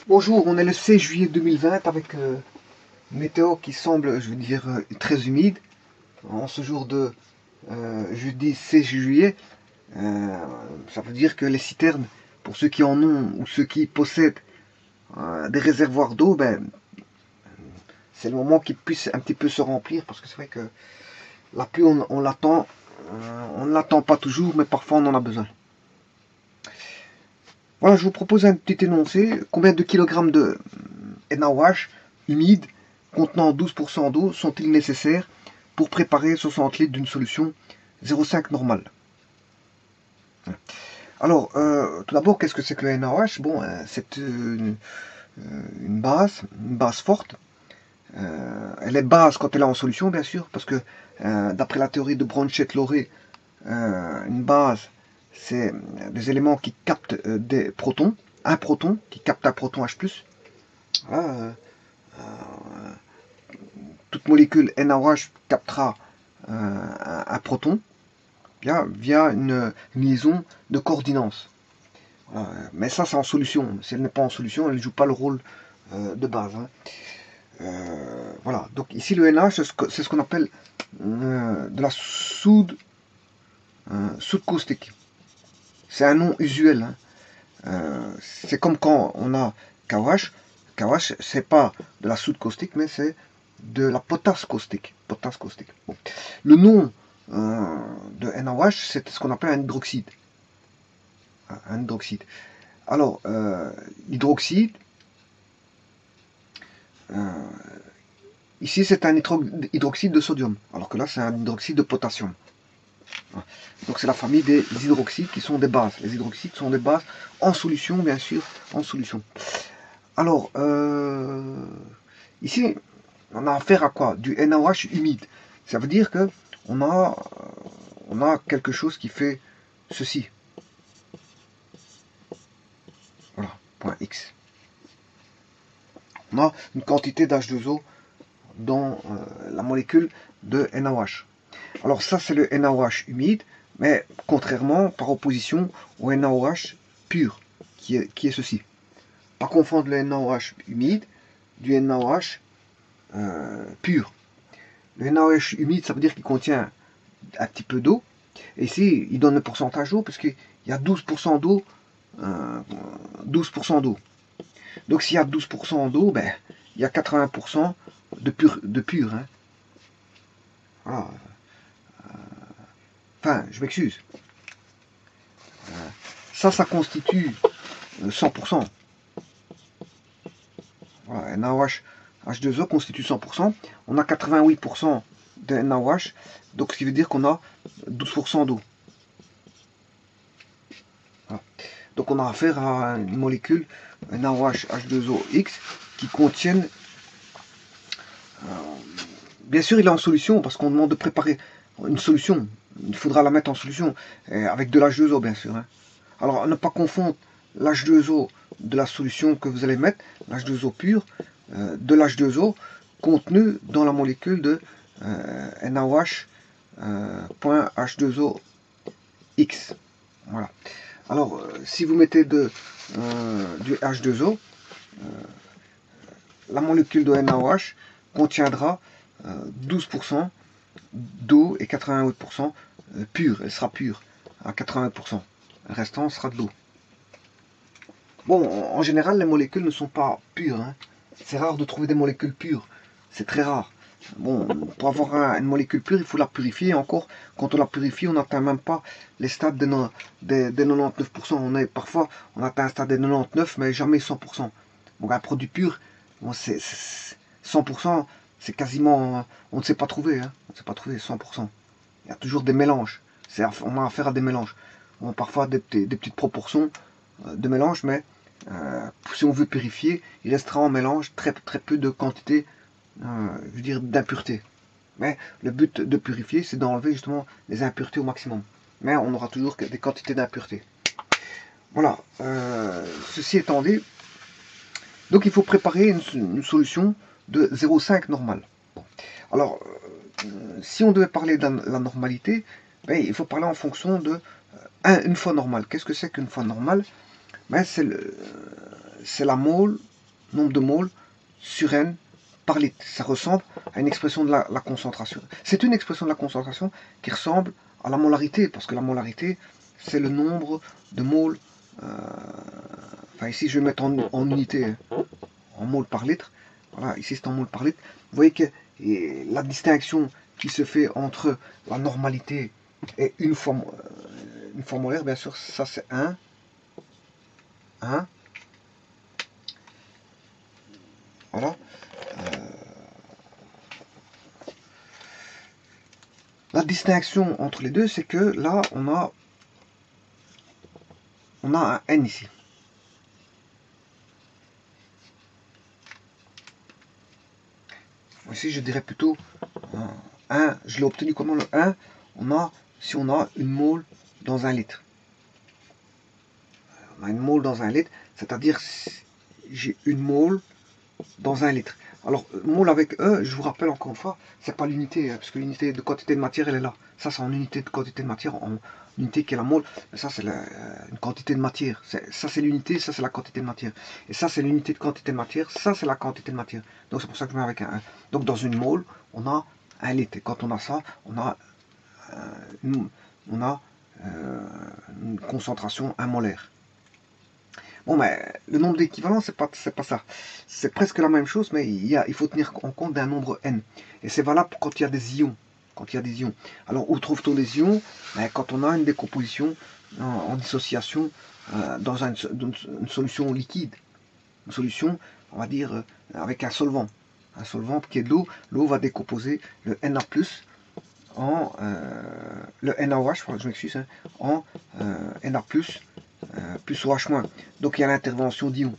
Bonjour, on est le 16 juillet 2020 avec une météo qui semble, je veux dire, très humide. En ce jour de jeudi 16 juillet, euh, ça veut dire que les citernes, pour ceux qui en ont ou ceux qui possèdent des réservoirs d'eau, ben, c'est le moment qu'ils puissent un petit peu se remplir parce que c'est vrai que la pluie, on ne l'attend pas toujours, mais parfois on en a besoin. Voilà, je vous propose un petit énoncé. Combien de kilogrammes de NaOH humide contenant 12% d'eau sont-ils nécessaires pour préparer 60 litres d'une solution 0,5 normale? Alors, tout d'abord, qu'est-ce que c'est que le NaOH? Bon, c'est une base forte. Elle est base quand elle est en solution, bien sûr, parce que d'après la théorie de Brownstedt-Lowry, une base, c'est des éléments qui captent des protons, un proton qui capte un proton H+. Voilà, toute molécule NaOH captera un proton via une liaison de coordinance. Voilà. Mais ça, c'est en solution. Si elle n'est pas en solution, elle ne joue pas le rôle de base. Hein. Voilà. Donc ici, le NaOH, c'est ce qu'on appelle de la soude caustique. C'est un nom usuel. Hein. C'est comme quand on a KOH. KOH, c'est pas de la soude caustique, mais c'est de la potasse caustique. Bon. Le nom de NaOH, c'est ce qu'on appelle un hydroxyde. Un hydroxyde. Alors, l'hydroxyde, ici c'est un hydroxyde de sodium, alors que là c'est un hydroxyde de potassium. Donc c'est la famille des hydroxydes qui sont des bases. Les hydroxydes sont des bases en solution, bien sûr, en solution. Alors, ici, on a affaire à quoi? Du NaOH humide. Ça veut dire que on a quelque chose qui fait ceci. Voilà, point X. On a une quantité d'H2O dans la molécule de NaOH. Alors ça, c'est le NaOH humide, mais contrairement, par opposition au NaOH pur, qui est ceci. Pas confondre le NaOH humide du NaOH pur. Le NaOH humide, ça veut dire qu'il contient un petit peu d'eau. Et ici, il donne le pourcentage d'eau, parce qu'il y a 12% d'eau. 12% d'eau. Donc s'il y a 12% d'eau, ben, il y a 80% de pur. Hein. Voilà. Enfin, je m'excuse. Ça constitue 100%. Voilà, NaOH H2O constitue 100%. On a 88% de NaOH, donc ce qui veut dire qu'on a 12% d'eau. Voilà. Donc on a affaire à une molécule NaOH H2OX qui contiennent... bien sûr, il est en solution parce qu'on demande de préparer une solution. Il faudra la mettre en solution avec de l'H2O, bien sûr. Hein. Alors, ne pas confondre l'H2O de la solution que vous allez mettre, l'H2O pur, de l'H2O contenu dans la molécule de NaOH.H2OX. Voilà. Alors, si vous mettez du H2O, la molécule de NaOH contiendra 12% d'eau et 88% pure. Elle sera pure à 80%. Le restant sera de l'eau. Bon, en général, les molécules ne sont pas pures. Hein. C'est rare de trouver des molécules pures. C'est très rare. Bon, pour avoir une molécule pure, il faut la purifier. Encore, quand on la purifie, on n'atteint même pas les stades des 99%. Parfois, on atteint un stade des 99%, mais jamais 100%. Donc un produit pur, bon, 100%, c'est quasiment... On ne sait pas trouver. Hein. On ne sait pas trouver 100%. Il y a toujours des mélanges. On a affaire à des mélanges. On a parfois des petites proportions de mélange, mais si on veut purifier, il restera en mélange très peu de quantité, je veux dire, d'impuretés. Mais le but de purifier, c'est d'enlever justement les impuretés au maximum. Mais on aura toujours des quantités d'impuretés. Voilà, ceci étant dit, donc il faut préparer une solution de 0,5 normale. Bon. Alors, si on devait parler de la normalité, ben, il faut parler en fonction de une fois normale. Qu'est-ce que c'est qu'une fois normale? Ben, c'est la mole nombre de moles sur N par litre. Ça ressemble à une expression de la concentration. C'est une expression de la concentration qui ressemble à la molarité, parce que la molarité, c'est le nombre de moles. Enfin, ici, je vais mettre en unité, hein, en moles par litre. Voilà, ici, c'est en moles par litre. Vous voyez que la distinction qui se fait entre la normalité et une forme molaire, bien sûr, ça c'est 1. Voilà. La distinction entre les deux, c'est que là, on a un N ici. Ici, je dirais plutôt 1. Je l'ai obtenu comment le 1 si on a une mole dans un litre. On a une mole dans un litre, c'est-à-dire j'ai une mole dans un litre. Alors, mole avec E, je vous rappelle encore une fois, c'est pas l'unité, parce que l'unité de quantité de matière, elle est là. Ça, c'est en unité de quantité de matière, en unité qui est la mole. Ça, c'est une quantité de matière. Ça, c'est l'unité, ça, c'est la quantité de matière. Et ça, c'est l'unité de quantité de matière, ça, c'est la quantité de matière. Donc, c'est pour ça que je mets avec un 1. Donc, dans une mole, on a un litre. Et quand on a ça, on a une concentration 1 molaire. Bon, mais le nombre d'équivalents, c'est pas ça. C'est presque la même chose, mais il faut tenir en compte d'un nombre n. Et c'est valable quand il y a des ions. Alors, où trouve-t-on les ions? Quand on a une décomposition en dissociation dans une solution liquide. Une solution, on va dire, avec un solvant. Un solvant qui est de l'eau. L'eau va décomposer le Na+, en le NaOH, je m'excuse, hein, en Na+, plus OH-. Donc il y a l'intervention d'ions.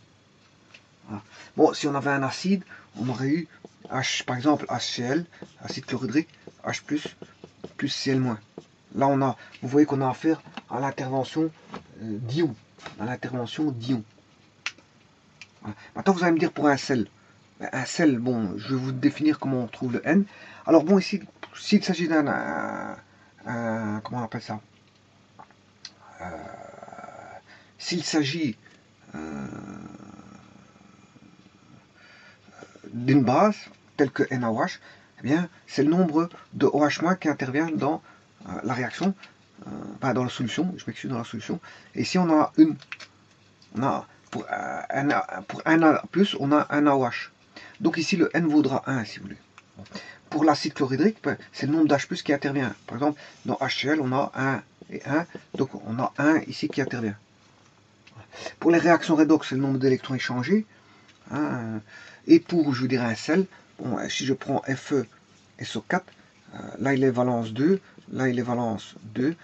Voilà. Bon, si on avait un acide, on aurait eu H, par exemple HCl, acide chlorhydrique, H+, plus Cl-. Là, vous voyez qu'on a affaire à l'intervention d'ions. Voilà. Maintenant, vous allez me dire pour un sel. Un sel, bon, je vais vous définir comment on trouve le N. Alors bon, ici, s'il s'agit d'un... comment on appelle ça, s'il s'agit d'une base, telle que NaOH, eh bien, c'est le nombre de OH- qui intervient dans la réaction, dans la solution, je m'excuse, dans la solution. Et ici, on a pour un Na+, on a un AOH. Donc ici, le N vaudra 1, si vous voulez. Pour l'acide chlorhydrique, c'est le nombre d'H+, qui intervient. Par exemple, dans HCl, on a 1 et 1, donc on a 1 ici qui intervient. Pour les réactions redox, c'est le nombre d'électrons échangés. Hein, et pour, je vous dirais, un sel, bon, si je prends FeSO4, là il est valence 2, là il est valence 2,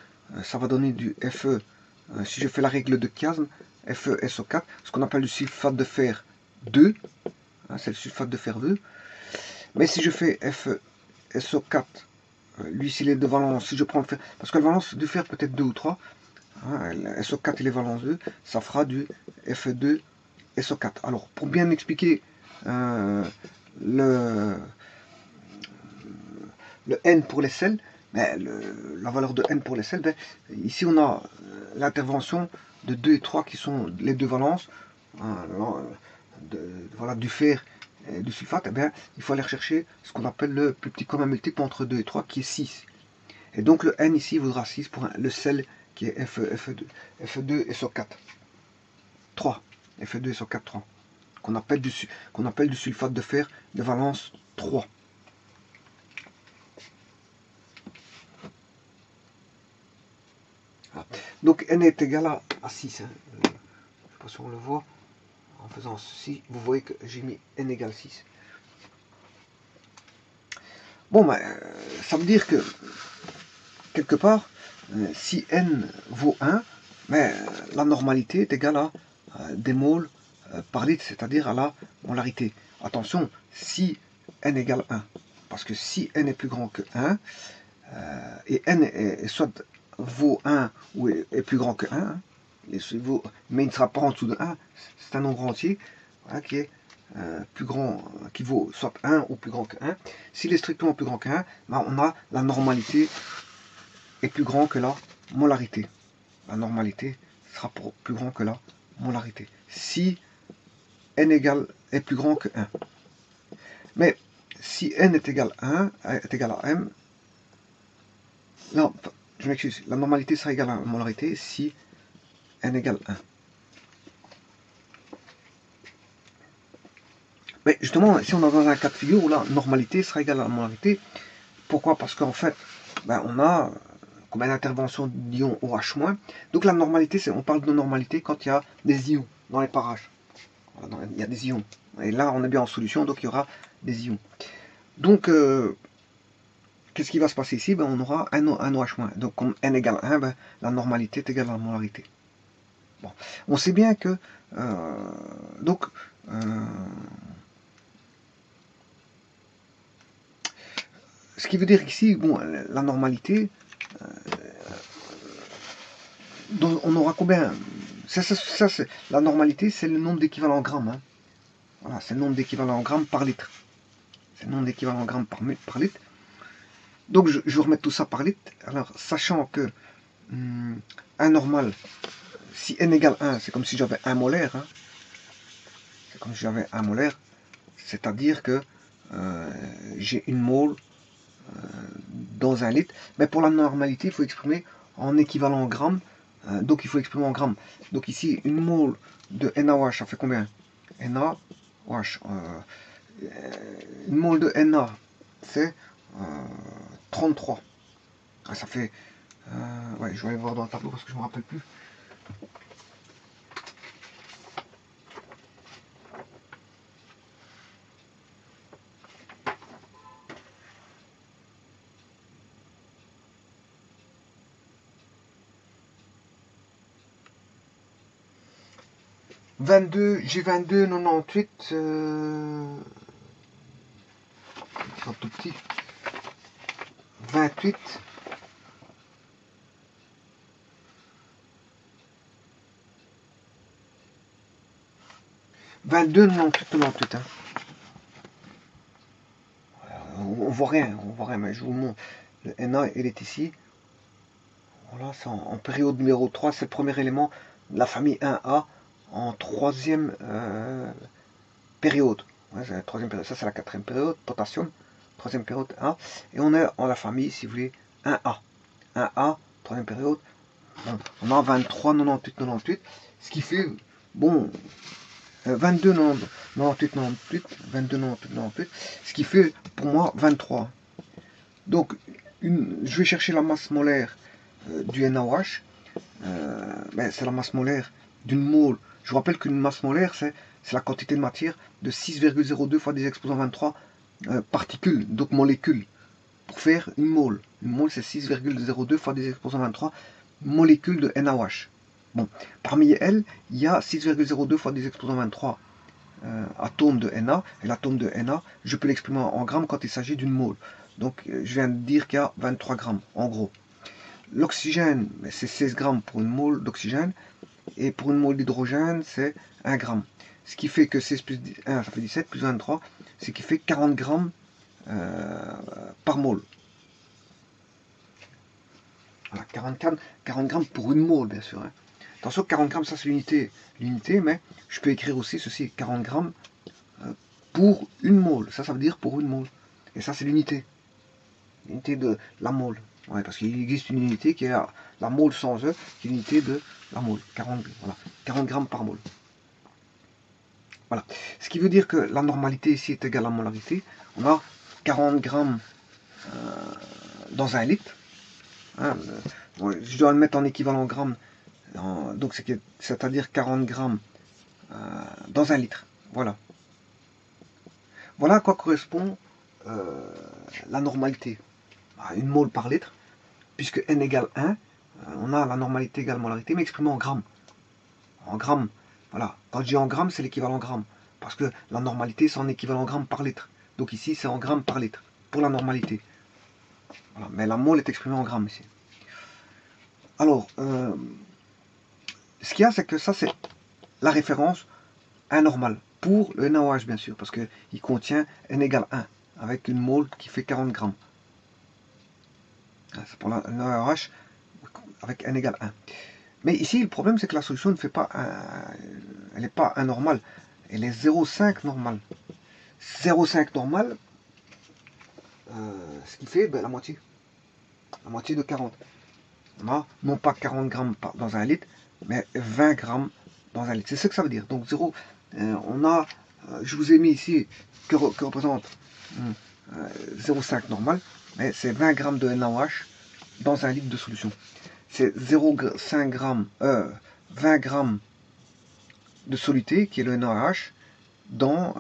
ça va donner du Fe, si je fais la règle de chiasme, FeSO4, ce qu'on appelle du sulfate de fer 2, hein, c'est le sulfate de fer 2. Mais si je fais FeSO4, lui s'il est de valence, si je prends le fer, parce que la valence du fer peut être 2 ou 3, hein, SO4 il est valence 2, ça fera du Fe2 SO4. Alors pour bien expliquer le N pour les sels, la valeur de N pour les sels, ici on a l'intervention de 2 et 3 qui sont les deux valences, voilà, du fer et du sulfate. Eh bien, il faut aller rechercher ce qu'on appelle le plus petit commun multiple entre 2 et 3 qui est 6. Et donc le N ici vaudra 6 pour le sel qui est Fe2 SO4 3. Fe2 SO4 3. Qu'on appelle du sulfate de fer de valence 3. Voilà. Donc N est égal à 6. Hein. Je ne sais pas si on le voit. En faisant ceci, vous voyez que j'ai mis N égale 6. Bon, ça veut dire que, quelque part, si N vaut 1, la normalité est égale à des moles par litre, c'est-à-dire à la molarité. Attention, si N égale 1, parce que si N est plus grand que 1, et N est soit vaut 1 ou est plus grand que 1, hein, mais il ne sera pas en dessous de 1, c'est un nombre entier, hein, qui est plus grand, qui vaut soit 1 ou plus grand que 1. S'il est strictement plus grand que 1, on a la normalité est plus grand que la molarité. La normalité sera plus grand que la molarité. Si n est plus grand que 1. Mais si n est égal à 1, est égal à m, non, je m'excuse, la normalité sera égale à la molarité si n égale 1. Mais justement, si on est dans un cas de figure où la normalité sera égale à la molarité, pourquoi? Parce qu'en fait, ben, on a combien d'interventions d'ions OH-. Donc la normalité, on parle de normalité quand il y a des ions dans les parages. Il y a des ions. Et là, on est bien en solution, donc il y aura des ions. Donc, qu'est-ce qui va se passer ici? Ben, on aura un OH-. Donc, comme n égale 1, ben, la normalité est égale à la molarité. Bon. On sait bien que... ce qui veut dire qu'ici, bon, la normalité, on aura combien? La normalité, c'est le nombre d'équivalents grammes. Hein. Voilà, c'est le nombre d'équivalents grammes par litre. C'est le nombre d'équivalents grammes par litre. Donc, je vais remettre tout ça par litre. Alors, sachant que 1 normal, si n égale 1, c'est comme si j'avais 1 molaire. Hein. C'est comme si j'avais 1 molaire. C'est-à-dire que j'ai une mole dans un litre. Mais pour la normalité, il faut exprimer en équivalent grammes. Donc, il faut exprimer en grammes. Donc, ici, une mole de NaOH, ça fait combien? NaOH. Une mole de Na, c'est 33. Ah, ça fait... ouais, je vais aller voir dans le tableau parce que je ne me rappelle plus. J'ai 22, 98, tout petit. 28. 22, 98, 98. Hein. On voit rien, mais je vous montre. Le Na, il est ici. Voilà, c'est en période numéro 3, c'est le premier élément de la famille 1A en troisième période. Ouais, c'est la troisième période. Ça, c'est la quatrième période, potassium. Troisième période A. Et on est en la famille, si vous voulez, 1A. 1A, troisième période. Bon, on a 23, 98, 98. Ce qui fait, bon, 22, 98, 98. 22, 98, 98. Ce qui fait, pour moi, 23. Donc, je vais chercher la masse molaire du NaOH. Ben, c'est la masse molaire d'une mole. Je vous rappelle qu'une masse molaire, c'est la quantité de matière de 6,02 fois 10 exposant 23 particules, donc molécules, pour faire une mole. Une mole, c'est 6,02 fois 10 exposant 23 molécules de NaOH. Bon, parmi elles, il y a 6,02 fois 10 exposant 23 atomes de Na, et l'atome de Na, je peux l'exprimer en grammes quand il s'agit d'une mole. Donc, je viens de dire qu'il y a 23 grammes, en gros. L'oxygène, c'est 16 grammes pour une mole d'oxygène, et pour une mole d'hydrogène, c'est 1 gramme. Ce qui fait que 16 plus 1, ça fait 17, plus 23, ce qui fait 40 grammes par mole. Voilà, 40 grammes pour une mole, bien sûr. Hein. Attention, 40 grammes, ça c'est l'unité, mais je peux écrire aussi ceci, 40 grammes pour une mole. Ça veut dire pour une mole. Et ça, c'est l'unité. L'unité de la mole. Ouais, parce qu'il existe une unité qui est la mole sans E, qui est l'unité de la mole. 40, voilà, 40 grammes par mole. Voilà. Ce qui veut dire que la normalité ici est égale à la molarité. On a 40 grammes dans un litre. Hein, je dois le mettre en équivalent grammes. Donc c'est-à-dire 40 grammes dans un litre. Voilà. Voilà à quoi correspond la normalité. Une mole par litre. Puisque n égale 1, on a la normalité égale molarité, mais exprimée en grammes. En grammes. Voilà. Quand je dis en grammes, c'est l'équivalent gramme. Parce que la normalité, c'est en équivalent gramme par litre. Donc ici, c'est en grammes par litre. Pour la normalité. Voilà. Mais la mole est exprimée en grammes ici. Alors, ce qu'il y a, c'est que ça, c'est la référence anormale. Pour le NaOH, bien sûr. Parce qu'il contient n égale 1. Avec une mole qui fait 40 grammes. C'est pour le NaOH avec n égale 1. Mais ici, le problème, c'est que la solution ne fait pas elle n'est pas anormale. elle est 0,5 normale. 0,5 normale, ce qui fait ben, la moitié de 40. On a non pas 40 grammes dans un litre, mais 20 grammes dans un litre. C'est ce que ça veut dire. Donc 0, on a, je vous ai mis ici, que représente 0,5 normal, mais c'est 20 grammes de NaOH dans un litre de solution. C'est 0,5 grammes, 20 grammes de soluté, qui est le NaOH, dans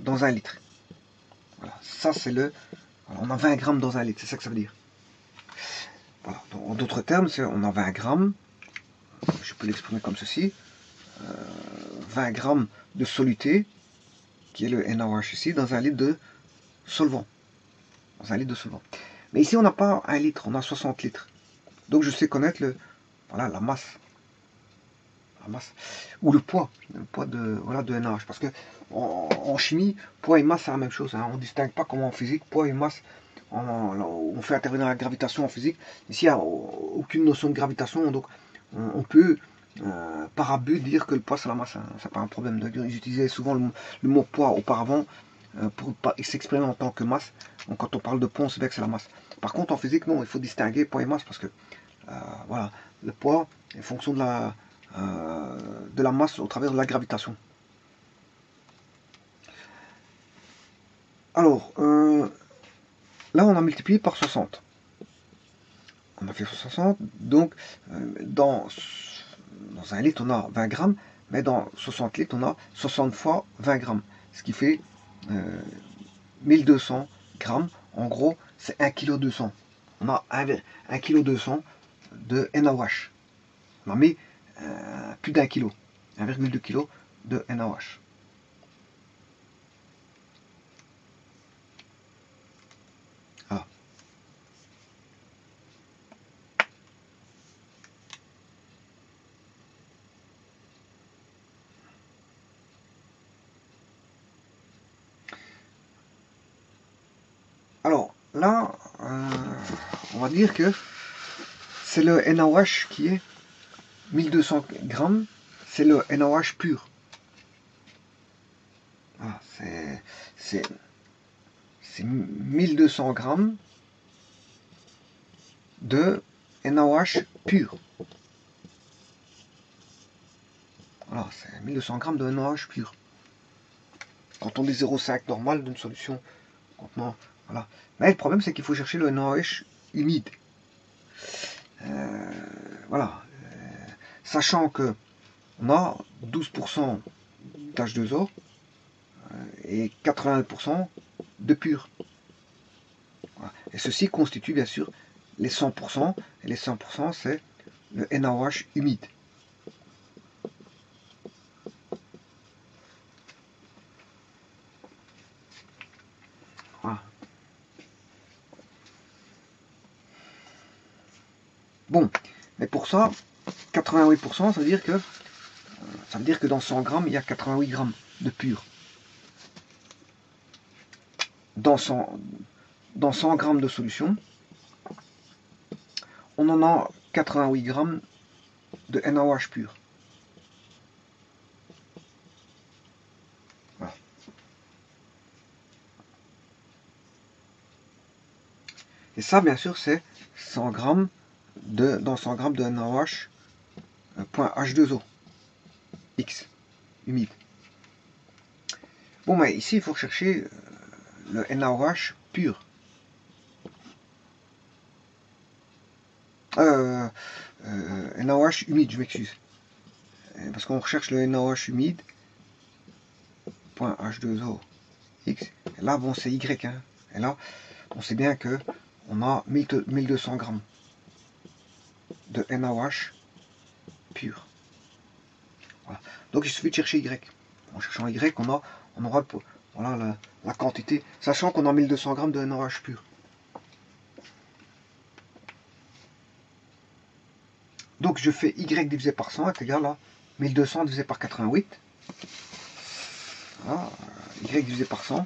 un litre. Voilà, ça c'est le... On a 20 grammes dans un litre, c'est ça que ça veut dire. Voilà. En d'autres termes, on a 20 grammes, je peux l'exprimer comme ceci, 20 grammes de soluté, qui est le NaOH ici, dans un litre de solvant. Dans un litre de solvant. Mais ici, on n'a pas 1 litre, on a 60 litres. Donc je sais connaître la masse. Ou le poids de NaOH. Parce que en chimie, poids et masse, c'est la même chose. Hein. On ne distingue pas comme en physique, poids et masse. On fait intervenir la gravitation en physique. Ici, il n'y a aucune notion de gravitation. Donc on peut, par abus, dire que le poids, c'est la masse. Hein. C'est pas un problème. J'utilisais souvent le mot poids auparavant pour s'exprimer en tant que masse. Donc quand on parle de poids, on sait bien que c'est la masse. Par contre, en physique, non, il faut distinguer poids et masse parce que voilà, le poids est fonction de la masse au travers de la gravitation. Alors, là, on a multiplié par 60. On a fait 60, donc dans un litre, on a 20 grammes, mais dans 60 litres, on a 60 fois 20 grammes, ce qui fait 1200 grammes. En gros, c'est 1,2 kg. On a 1,2 kg de NaOH. On a mis plus d'1 kg, 1,2 kg de NaOH. Ah. Alors là, on va dire que c'est le NaOH qui est 1200 grammes, c'est le NaOH pur. Ah, c'est 1200 grammes de NaOH pur. Voilà, c'est 1200 grammes de NaOH pur. Quand on dit 0,5 normal d'une solution contenant, voilà. Mais le problème, c'est qu'il faut chercher le NaOH humide. Voilà. Sachant que on a 12% d'H2O et 80% de pur. Voilà. Et ceci constitue bien sûr les 100%, et les 100% c'est le NaOH humide. Voilà. Bon, mais pour ça, 88%, ça veut dire que dans 100 grammes, il y a 88 grammes de pur. Dans 100 grammes de solution, on en a 88 grammes de NaOH pur. Voilà. Et ça, bien sûr, c'est 100 grammes dans 100 grammes de NaOH .H2O X humide. Bon, mais ici, il faut chercher le NaOH pur. NaOH humide, je m'excuse. Parce qu'on recherche le NaOH humide .H2O X. Et là, bon, c'est Y. Hein. Et là, on sait bien que on a 1200 grammes de NaOH pur. Voilà. Donc il suffit de chercher Y. En cherchant Y, on aura voilà, la quantité, sachant qu'on a 1200 grammes de NaOH pur. Donc je fais Y divisé par 100 est égal à 1200 divisé par 88. Voilà. Y divisé par 100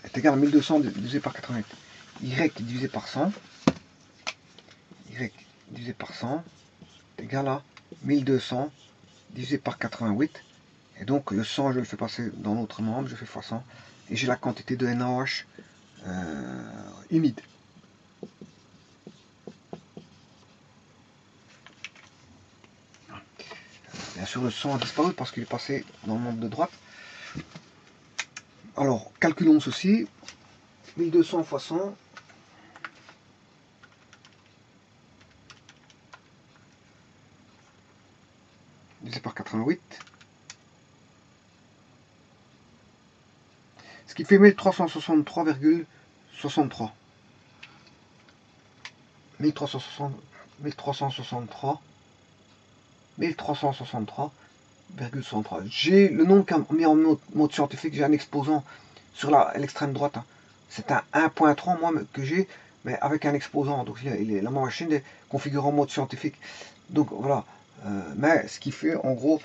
est égal à 1200 divisé par 88. Y divisé par 100, Y divisé par 100 est égal à 1200 divisé par 88. Et donc le 100, je le fais passer dans l'autre membre, je fais fois 100. Et j'ai la quantité de NaOH humide. Bien sûr, le 100 a disparu parce qu'il est passé dans le membre de droite. Alors, calculons ceci. 1200 fois 100. Divisé par 88. Ce qui fait 1363,63. 1363,63. J'ai le nom mis en mode scientifique, j'ai un exposant sur l'extrême droite. C'est un 1.3 moi que j'ai, mais avec un exposant. Donc la machine est configurée en mode scientifique. Donc voilà. Mais ce qui fait en gros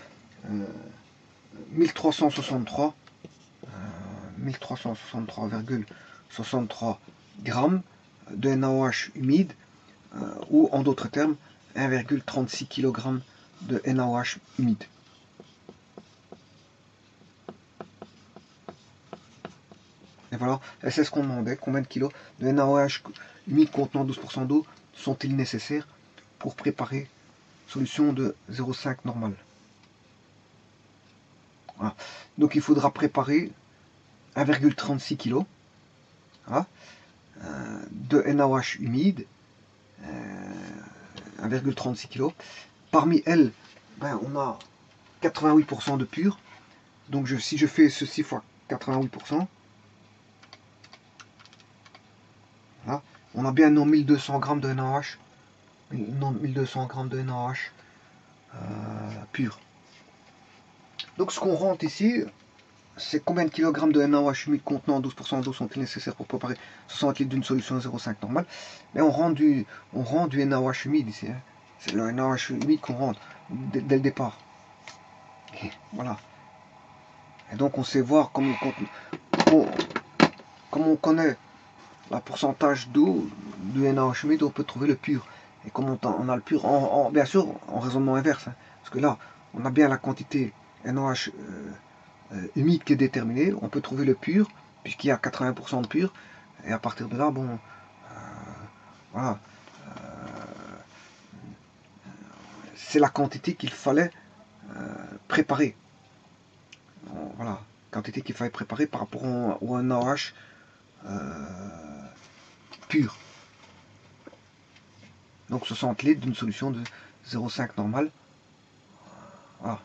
1363,63 grammes de NaOH humide, ou en d'autres termes 1,36 kg de NaOH humide. Et voilà, c'est ce qu'on demandait, combien de kilos de NaOH humide contenant 12% d'eau sont-ils nécessaires pour préparer solution de 0,5 normale. Voilà. Donc il faudra préparer 1,36 kg voilà, de NaOH humide, 1,36 kg. Parmi elles, ben, on a 88% de pur. Donc si je fais ceci fois 88%, voilà, on a bien nos 1200 grammes de NaOH, 1200 grammes de NaOH pur. Donc ce qu'on rentre ici, c'est combien de kilogrammes de NaOH humide contenant 12% d'eau sont-ils nécessaires pour préparer 60 litres d'une solution 0,5 normale. Mais on rend du NaOH humide ici. Hein. C'est le NaOH humide qu'on rentre dès le départ. Et voilà. Et donc on sait voir comme on connaît le pourcentage d'eau du NaOH humide, on peut trouver le pur. Et comme on a le pur, bien sûr en raisonnement inverse. Hein, parce que là, on a bien la quantité NaOH humide qui est déterminée, on peut trouver le pur, puisqu'il y a 80% de pur, et à partir de là, bon, voilà, c'est la quantité qu'il fallait préparer. Voilà, quantité qu'il fallait préparer par rapport au NaOH pur. Donc 60 litres d'une solution de 0,5 normale. Voilà.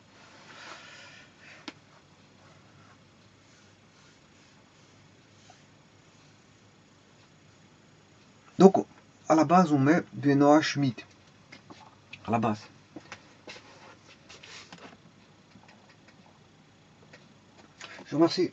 Donc, à la base, on met du NaOH humide. À la base. Je vous remercie.